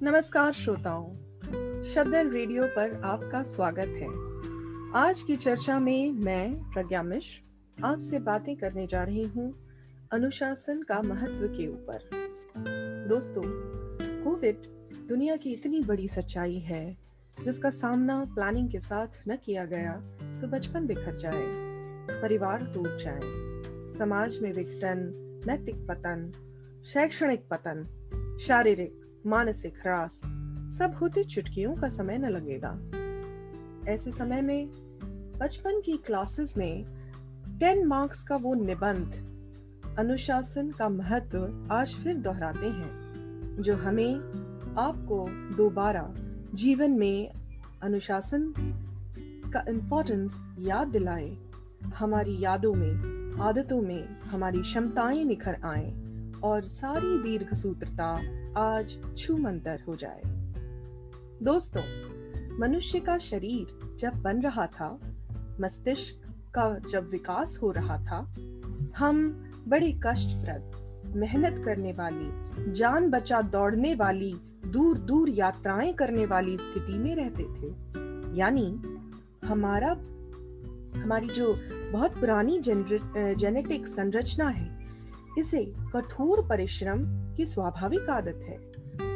नमस्कार श्रोताओं, शद्दल रेडियो पर आपका स्वागत है। आज की चर्चा में मैं प्रज्ञा मिश्र आपसे बातें करने जा रही हूँ अनुशासन का महत्व के ऊपर। दोस्तों, कोविड दुनिया की इतनी बड़ी सच्चाई है जिसका सामना प्लानिंग के साथ न किया गया तो बचपन बिखर जाए, परिवार टूट जाए, समाज में विघटन, नैतिक पतन, शैक्षणिक पतन, शारीरिक मानसिक ह्रास सब होते चुटकियों का समय न लगेगा। ऐसे समय में बचपन की क्लासेस में 10 मार्क्स का वो निबंध अनुशासन का महत्व आज फिर दोहराते हैं, जो हमें आपको दोबारा जीवन में अनुशासन का इम्पोर्टेंस याद दिलाए, हमारी यादों में, आदतों में हमारी क्षमताएं निखर आए और सारी दीर्घ सूत्रता आज छूमंतर हो जाए। दोस्तों, मनुष्य का शरीर जब बन रहा था, मस्तिष्क का जब विकास हो रहा था, हम बड़ी कष्टप्रद, मेहनत करने वाली, जान बचा दौड़ने वाली, दूर दूर यात्राएं करने वाली स्थिति में रहते थे। यानी हमारी जो बहुत पुरानी जेनेटिक संरचना है, इसे कठोर परिश्रम की स्वाभाविक आदत है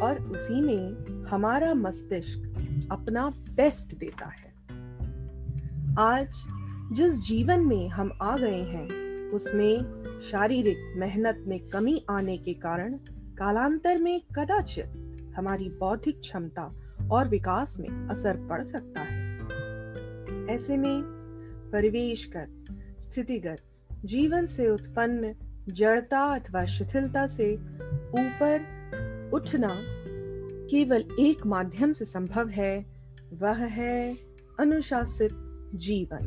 और उसी में हमारा मस्तिष्क अपना बेस्ट देता है। आज जिस जीवन में हम आ गए हैं, उसमें शारीरिक मेहनत में कमी आने के कारण कालांतर में कदाचित हमारी बौद्धिक क्षमता और विकास में असर पड़ सकता है। ऐसे में परिवेशगत, स्थितिगत, जीवन से उत्पन्न जड़ता अथवा शिथिलता से ऊपर उठना केवल एक माध्यम से संभव है, वह है अनुशासित जीवन।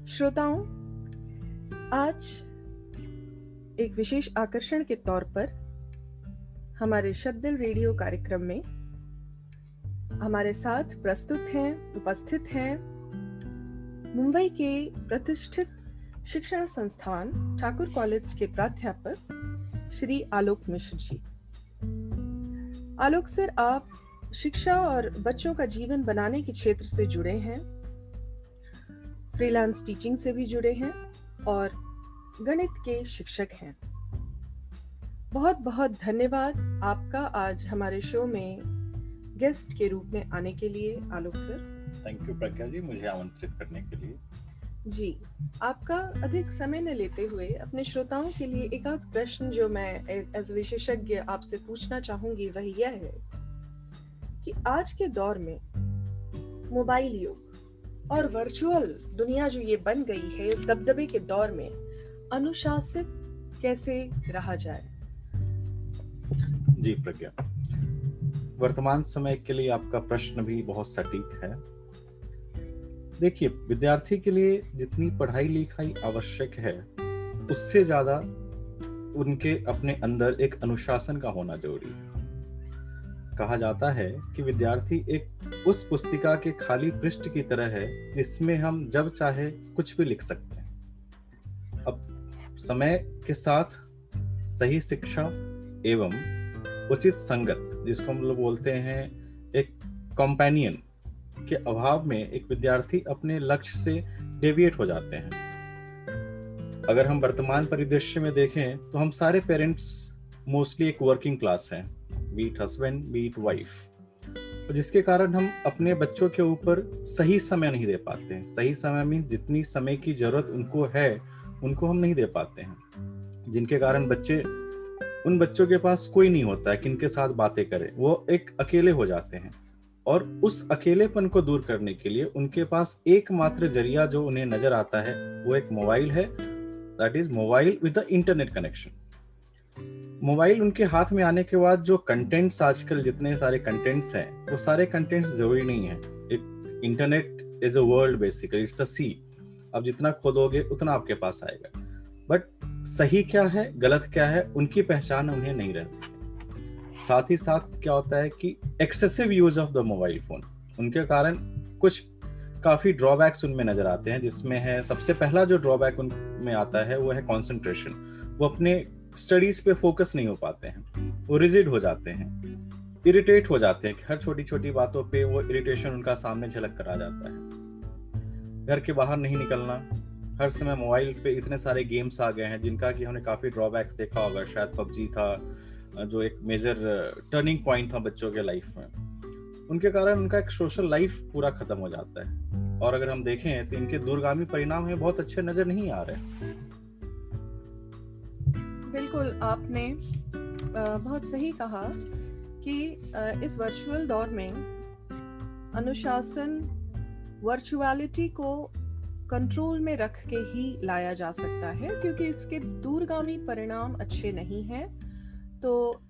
श्रोताओं, आज एक विशेष आकर्षण के तौर पर हमारे शद्दल रेडियो कार्यक्रम में हमारे साथ उपस्थित हैं मुंबई के प्रतिष्ठित शिक्षण संस्थान ठाकुर कॉलेज के प्राध्यापक श्री आलोक मिश्र जी। आलोक सर, आप शिक्षा और बच्चों का जीवन बनाने के क्षेत्र से जुड़े हैं, फ्रीलांस टीचिंग से भी जुड़े हैं और गणित के शिक्षक हैं। बहुत बहुत धन्यवाद आपका आज हमारे शो में गेस्ट के रूप में आने के लिए, आलोक सर। थैंक यू प्रज्ञा जी, मुझे आमंत्रित करने के लिए। जी, आपका अधिक समय न लेते हुए अपने श्रोताओं के लिए एक आध प्रश्न जो मैं एज विशेषज्ञ आपसे पूछना चाहूंगी, वह यह है कि आज के दौर में मोबाइल युग और वर्चुअल दुनिया जो ये बन गई है, इस दबदबे के दौर में अनुशासित कैसे रहा जाए? जी प्रज्ञा, वर्तमान समय के लिए आपका प्रश्न भी बहुत सटीक है। देखिए, विद्यार्थी के लिए जितनी पढ़ाई लिखाई आवश्यक है, उससे ज्यादा उनके अपने अंदर एक अनुशासन का होना जरूरी है। कहा जाता है कि विद्यार्थी एक उस पुस्तिका के खाली पृष्ठ की तरह है जिसमें हम जब चाहे कुछ भी लिख सकते हैं। अब समय के साथ सही शिक्षा एवं उचित संगत, जिसको हम लोग बोलते हैं एक कंपेनियन, के अभाव में एक विद्यार्थी अपने लक्ष्य से डेविएट हो जाते हैं। अगर हम वर्तमान परिदृश्य में देखें तो हम सारे पेरेंट्स मोस्टली एक वर्किंग क्लास हैं, B it husband B it wife, जिसके कारण हम अपने बच्चों के ऊपर सही समय नहीं दे पाते हैं। सही समय में जितनी समय की जरूरत उनको है, उनको हम नहीं दे पाते हैं, जिनके कारण उन बच्चों के पास कोई नहीं होता है किनके साथ बातें करें। वो एक अकेले हो जाते हैं और उस अकेलेपन को दूर करने के लिए उनके पास एकमात्र जरिया जो उन्हें नजर आता है, वो एक मोबाइल है, that is mobile with the internet connection. Mobile उनके हाथ में आने के बाद जो कंटेंट्स, आजकल जितने सारे कंटेंट्स हैं, वो सारे कंटेंट्स जरूरी नहीं है। Internet is a world, basically it's a sea. अब जितना खोदोगे उतना आपके पास आएगा, बट सही क्या है गलत क्या है उनकी पहचान उन्हें नहीं रहती। साथ ही साथ क्या होता है कि excessive use of the mobile phone, उनके कारण कुछ काफी ड्रॉबैक्स उनमें नजर आते हैं, जिसमें है सबसे पहला जो ड्रॉबैक उनमें आता है वो है कंसंट्रेशन। वो अपने स्टडीज पे फोकस नहीं हो पाते हैं, वो रिजिड हो जाते हैं, इरिटेट हो जाते हैं कि हर छोटी छोटी बातों पे वो इरिटेशन उनका सामने झलक कर आ जाता है। घर के बाहर नहीं निकलना, हर समय मोबाइल पे इतने सारे गेम्स आ गए हैं जिनका कि हमने काफी ड्रॉबैक्स देखा होगा। शायद पबजी था जो एक मेजर टर्निंग पॉइंट था बच्चों के लाइफ में। उनके कारण उनका एक सोशल लाइफ पूरा खत्म हो जाता है, और अगर हम देखें तो इनके दूरगामी परिणाम हमें बहुत अच्छे नजर नहीं आ रहे। बिल्कुल, आपने बहुत सही कहा कि इस वर्चुअल दौर में अनुशासन वर्चुअलिटी को कंट्रोल में रख के ही लाया जा सकता है, क्योंकि इसके दूरगामी परिणाम अच्छे नहीं हैं। तो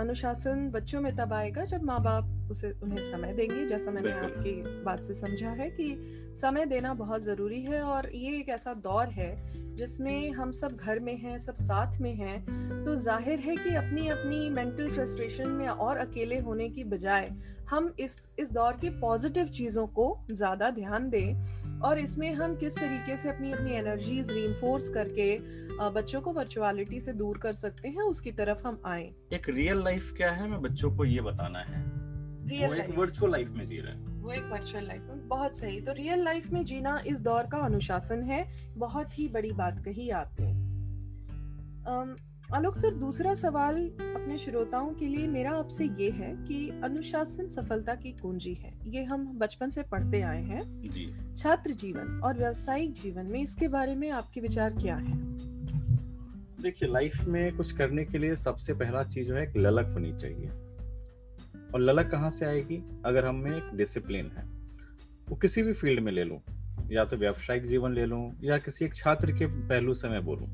अनुशासन बच्चों में तब आएगा जब माँ बाप उन्हें समय देंगे। जैसा मैंने आपकी बात से समझा है कि समय देना बहुत ज़रूरी है, और ये एक ऐसा दौर है जिसमें हम सब घर में हैं, सब साथ में हैं, तो जाहिर है कि अपनी अपनी मेंटल फ्रस्ट्रेशन में और अकेले होने की बजाय हम इस दौर की पॉजिटिव चीज़ों को ज़्यादा ध्यान दें, और इसमें हम किस तरीके से अपनी अपनी एनर्जीज रीइंफोर्स करके बच्चों को वर्चुअलिटी से दूर कर सकते हैं, उसकी तरफ हम आए। एक रियल लाइफ क्या है, मैं बच्चों को ये बताना है। वो एक वर्चुअल लाइफ में जी रहे हैं, वो एक वर्चुअल लाइफ में। बहुत सही। तो रियल लाइफ में जीना इस दौर का अनुशासन है। बहुत ही बड़ी बात कही आपने। आलोक सर, दूसरा सवाल अपने श्रोताओं के लिए मेरा आपसे ये है कि अनुशासन सफलता की कुंजी है। ये हम बचपन से पढ़ते आए हैं जी। छात्र जीवन और व्यावसायिक जीवन में इसके बारे में आपके विचार क्या है? देखिए, लाइफ में कुछ करने के लिए सबसे पहला चीज जो है एक ललक होनी चाहिए। और ललक कहाँ से आएगी? अगर हम में एक डिसिप्लिन है, वो किसी भी फील्ड में ले लूं, या तो व्यावसायिक जीवन ले लूं या किसी एक छात्र के पहलू से मैं बोलूं,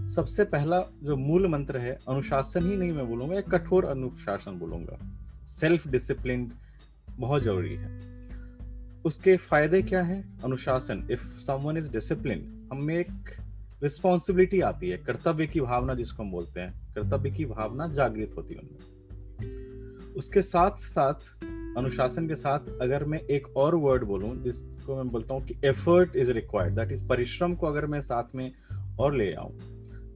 सबसे पहला जो मूल मंत्र है, अनुशासन ही नहीं मैं बोलूंगा, एक कठोर अनुशासन बोलूंगा। सेल्फ डिसिप्लिन बहुत जरूरी है। उसके फायदे क्या है? अनुशासन, इफ समवन इज डिसिप्लिन, हमें एक रिस्पॉन्सिबिलिटी आती है, कर्तव्य की भावना जिसको हम बोलते हैं, कर्तव्य की भावना जागृत होती है उनमें। उसके साथ साथ अनुशासन के साथ अगर मैं एक और वर्ड बोलूं जिसको मैं बोलता हूं कि effort is required, that is परिश्रम को अगर मैं साथ में और ले आऊं,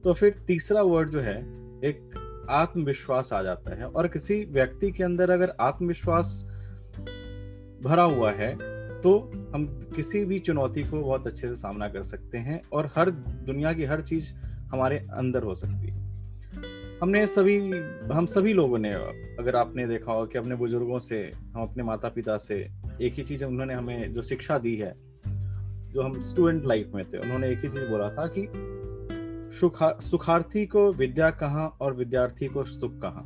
तो फिर तीसरा वर्ड जो है एक आत्मविश्वास आ जाता है। और किसी व्यक्ति के अंदर अगर आत्मविश्वास भरा हुआ है तो हम किसी भी चुनौती को बहुत अच्छे से सामना कर सकते हैं, और हर दुनिया की हर चीज हमारे अंदर हो सकती है। हम सभी लोगों ने, अगर आपने देखा हो कि अपने बुजुर्गों से, हम अपने माता पिता से, एक ही चीज उन्होंने हमें जो शिक्षा दी है, जो हम स्टूडेंट लाइफ में थे, उन्होंने एक ही चीज बोला था कि सुखार्थी को विद्या कहाँ और विद्यार्थी को सुख कहाँ।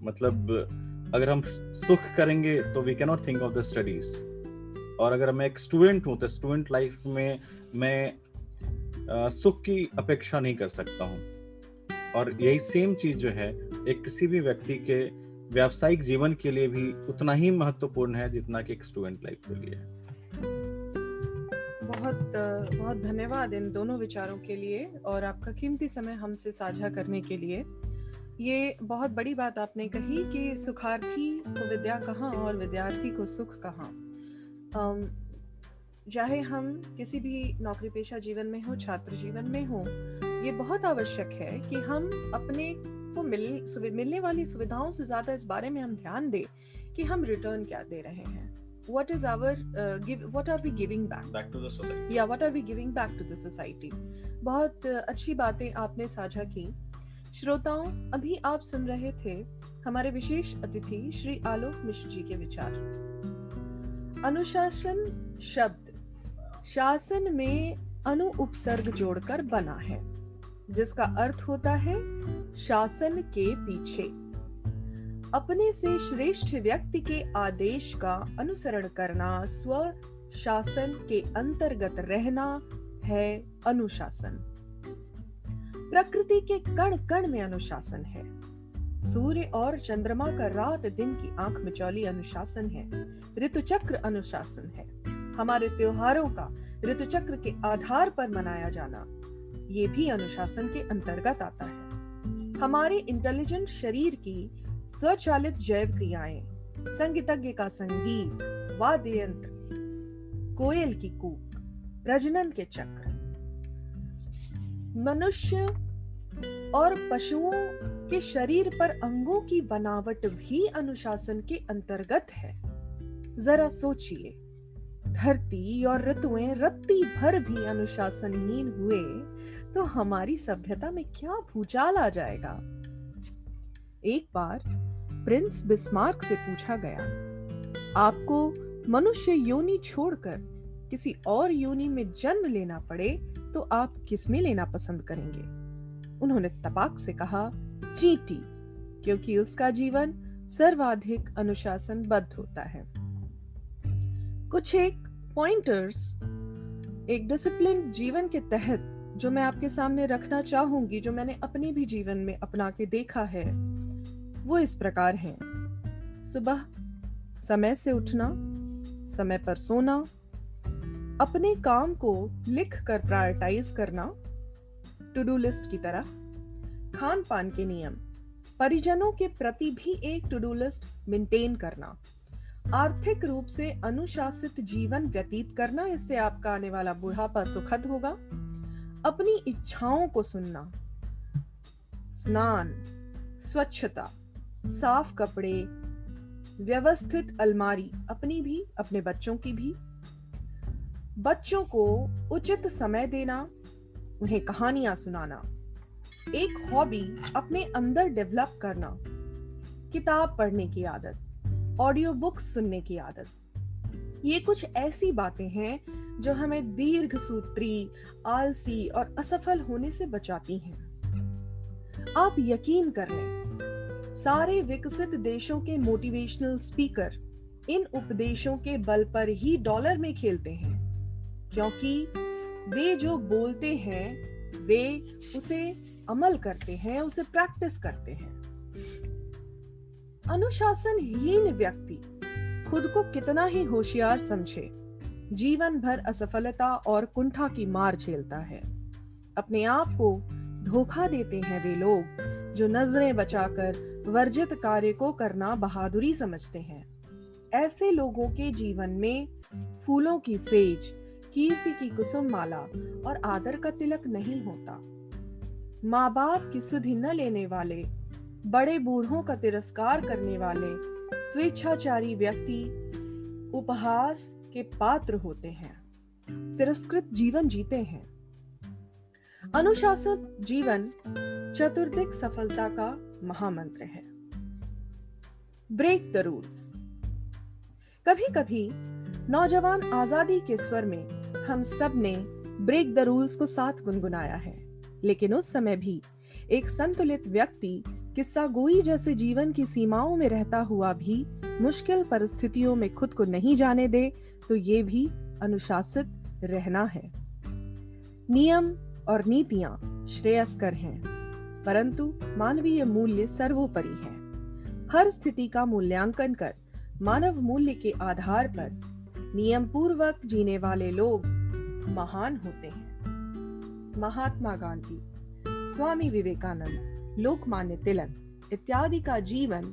मतलब अगर हम सुख करेंगे तो we can not think of the studies, और अगर मैं एक स्टूडेंट हूँ तो स्टूडेंट लाइफ में मैं सुख की अपेक्षा नहीं कर सकता हूँ। और यही सेम चीज जो है एक किसी भी व्यक्ति के व्यावसायिक जीवन के लिए भी उतना ही महत्वपूर्ण है जितना कि एक स्टूडेंट लाइफ के लिए है। बहुत धन्यवाद इन दोनों विचारों के लिए और आपका कीमती समय हमसे साझा करने के लिए। ये बहुत बड़ी बात आपने कही कि सुखार्थी को विद्या कहाँ और विद्यार्थी को सुख कहाँ। चाहे हम किसी भी नौकरी पेशा जीवन में हो, छात्र जीवन में हो, ये बहुत आवश्यक है कि हम अपने को मिलने वाली सुविधाओं से ज्यादा इस बारे में हम ध्यान दें कि हम रिटर्न क्या दे रहे हैं। What are we giving back to the society? Yeah, what are we giving back to the society? बहुत अच्छी बातें आपने साझा की। श्रोताओं, अभी आप सुन रहे थे हमारे विशेष अतिथि श्री आलोक मिश्र जी के विचार। अनुशासन शब्द शासन में अनु उपसर्ग जोड़कर बना है, जिसका अर्थ होता है शासन के पीछे। अपने से श्रेष्ठ व्यक्ति के आदेश का अनुसरण करना, स्व शासन के अंतर्गत रहना है अनुशासन। प्रकृति के कण कण में अनुशासन है। सूर्य और चंद्रमा का रात दिन की आंख मिचौली अनुशासन है। ऋतुचक्र अनुशासन है। हमारे त्योहारों का ऋतुचक्र के आधार पर मनाया जाना, ये भी अनुशासन के अंतर्गत आता है। हमारे इंटेलिजेंट शरीर की स्वचालित जैव क्रियाएं, संगीतज्ञ का संगीत, वाद्य यंत्र, कोयल की कूक, प्रजनन के चक्र। मनुष्य और पशुओं के शरीर पर अंगों की बनावट भी अनुशासन के अंतर्गत है। जरा सोचिए, धरती और ऋतुएं रत्ती भर भी अनुशासनहीन हुए तो हमारी सभ्यता में क्या भूचाल आ जाएगा। एक बार प्रिंस बिस्मार्क से पूछा गया, आपको मनुष्य योनि छोड़कर किसी और योनि में जन्म लेना पड़े तो आप किस में लेना पसंद करेंगे? उन्होंने तपाक से कहा, चींटी, क्योंकि उसका जीवन सर्वाधिक अनुशासनबद्ध होता है। कुछ एक पॉइंटर्स एक डिसिप्लिन जीवन के तहत जो मैं आपके सामने रखना चाहूंगी, जो मैंने अपने भी जीवन में अपना के देखा है, वो इस प्रकार हैं। सुबह समय से उठना, समय पर सोना, अपने काम को लिख कर प्रायोरिटाइज करना, टू डू लिस्ट की तरह, खान पान के नियम, परिजनों के प्रति भी एक टू डू लिस्ट मेंटेन करना, आर्थिक रूप से अनुशासित जीवन व्यतीत करना, इससे आपका आने वाला बुढ़ापा सुखद होगा, अपनी इच्छाओं को सुनना, स्नान, स्वच्छता, साफ कपड़े, व्यवस्थित अलमारी, अपनी भी अपने बच्चों की भी, बच्चों को उचित समय देना, उन्हें कहानियां सुनाना, एक हॉबी अपने अंदर डेवलप करना, किताब पढ़ने की आदत, ऑडियो बुक्स सुनने की आदत। ये कुछ ऐसी बातें हैं जो हमें दीर्घ सूत्री, आलसी और असफल होने से बचाती हैं। आप यकीन कर लें, सारे विकसित देशों के मोटिवेशनल स्पीकर इन उपदेशों के बल पर ही डॉलर में खेलते हैं, क्योंकि वे जो बोलते हैं वे उसे अमल करते हैं, उसे प्रैक्टिस करते हैं। अनुशासनहीन व्यक्ति खुद को कितना ही होशियार समझे, जीवन भर असफलता और कुंठा की मार झेलता है। अपने आप को धोखा देते हैं वे लोग जो नजरें बचाकर वर्जित कार्य को करना बहादुरी समझते हैं। ऐसे लोगों के जीवन में फूलों की सेज, कीर्ति की कुसुम माला और आदर का तिलक नहीं होता। माँ बाप की सुधि न लेने वाले, बड़े बूढ़ों का तिरस्कार करने वाले, स्वेच्छाचारी व्यक्ति उपहास के पात्र होते हैं, तिरस्कृत जीवन जीते हैं। अनुशासित जीवन चतुर्दिक सफलता का महामंत्र है। Break the rules. कभी कभी नौजवान आजादी के स्वर में हम सब ने ब्रेक द रूल्स को साथ गुनगुनाया है, लेकिन उस समय भी एक संतुलित व्यक्ति किस्सा गोई जैसे जीवन की सीमाओं में रहता हुआ भी मुश्किल परिस्थितियों में खुद को नहीं जाने दे, तो ये भी अनुशासित रहना है। नियम और नीतियां श्रेयस्कर हैं, परंतु मानवीय मूल्य सर्वोपरि है। हर स्थिति का मूल्यांकन कर मानव मूल्य के आधार पर नियम पूर्वक जीने वाले लोग महान होते हैं। महात्मा गांधी, स्वामी विवेकानंद, लोकमान्य तिलक इत्यादि का जीवन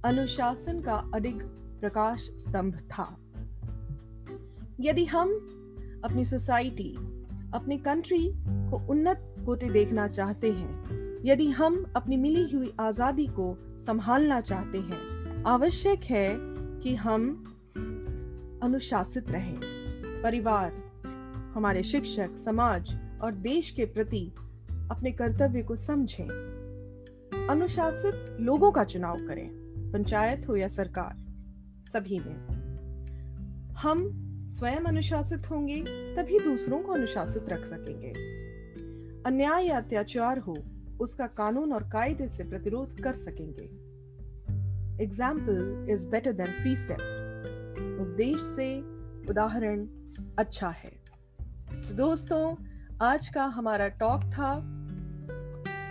अनुशासन का अडिग प्रकाश स्तंभ था। यदि हम अपनी सोसाइटी, अपनी कंट्री को उन्नत होते देखना चाहते हैं, यदि हम अपनी मिली हुई आजादी को संभालना चाहते हैं, आवश्यक है कि हम अनुशासित रहें। परिवार, हमारे शिक्षक, समाज और देश के प्रति अपने कर्तव्य को समझें। अनुशासित लोगों का चुनाव करें, पंचायत हो या सरकार, सभी में। हम स्वयं अनुशासित होंगे तभी दूसरों को अनुशासित रख सकेंगे। अन्याय या अत्याचार हो, उसका कानून और कायदे से प्रतिरोध कर सकेंगे। Example is better than precept. उपदेश से उदाहरण अच्छा है। तो दोस्तों, आज का हमारा टॉक था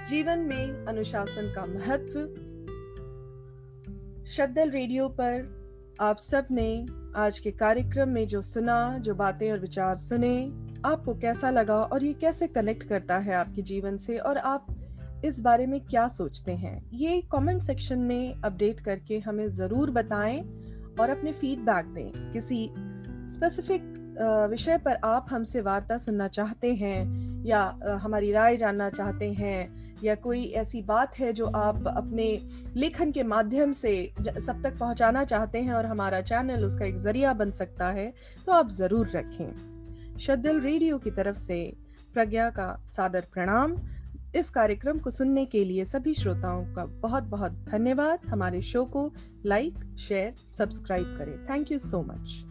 जीवन में अनुशासन का महत्व। शद्दल रेडियो पर आप सब ने आज के कार्यक्रम में जो सुना, जो बातें और विचार सुने, आपको कैसा लगा और ये कैसे कनेक्ट करता है आपके जीवन से, और आप इस बारे में क्या सोचते हैं, ये कमेंट सेक्शन में अपडेट करके हमें ज़रूर बताएं। और अपने फीडबैक दें। किसी स्पेसिफिक विषय पर आप हमसे वार्ता सुनना चाहते हैं या हमारी राय जानना चाहते हैं, या कोई ऐसी बात है जो आप अपने लेखन के माध्यम से सब तक पहुंचाना चाहते हैं और हमारा चैनल उसका एक जरिया बन सकता है, तो आप जरूर रखें। शद्दल रेडियो की तरफ से प्रज्ञा का सादर प्रणाम। इस कार्यक्रम को सुनने के लिए सभी श्रोताओं का बहुत बहुत धन्यवाद। हमारे शो को लाइक, शेयर, सब्सक्राइब करें। Thank you so much.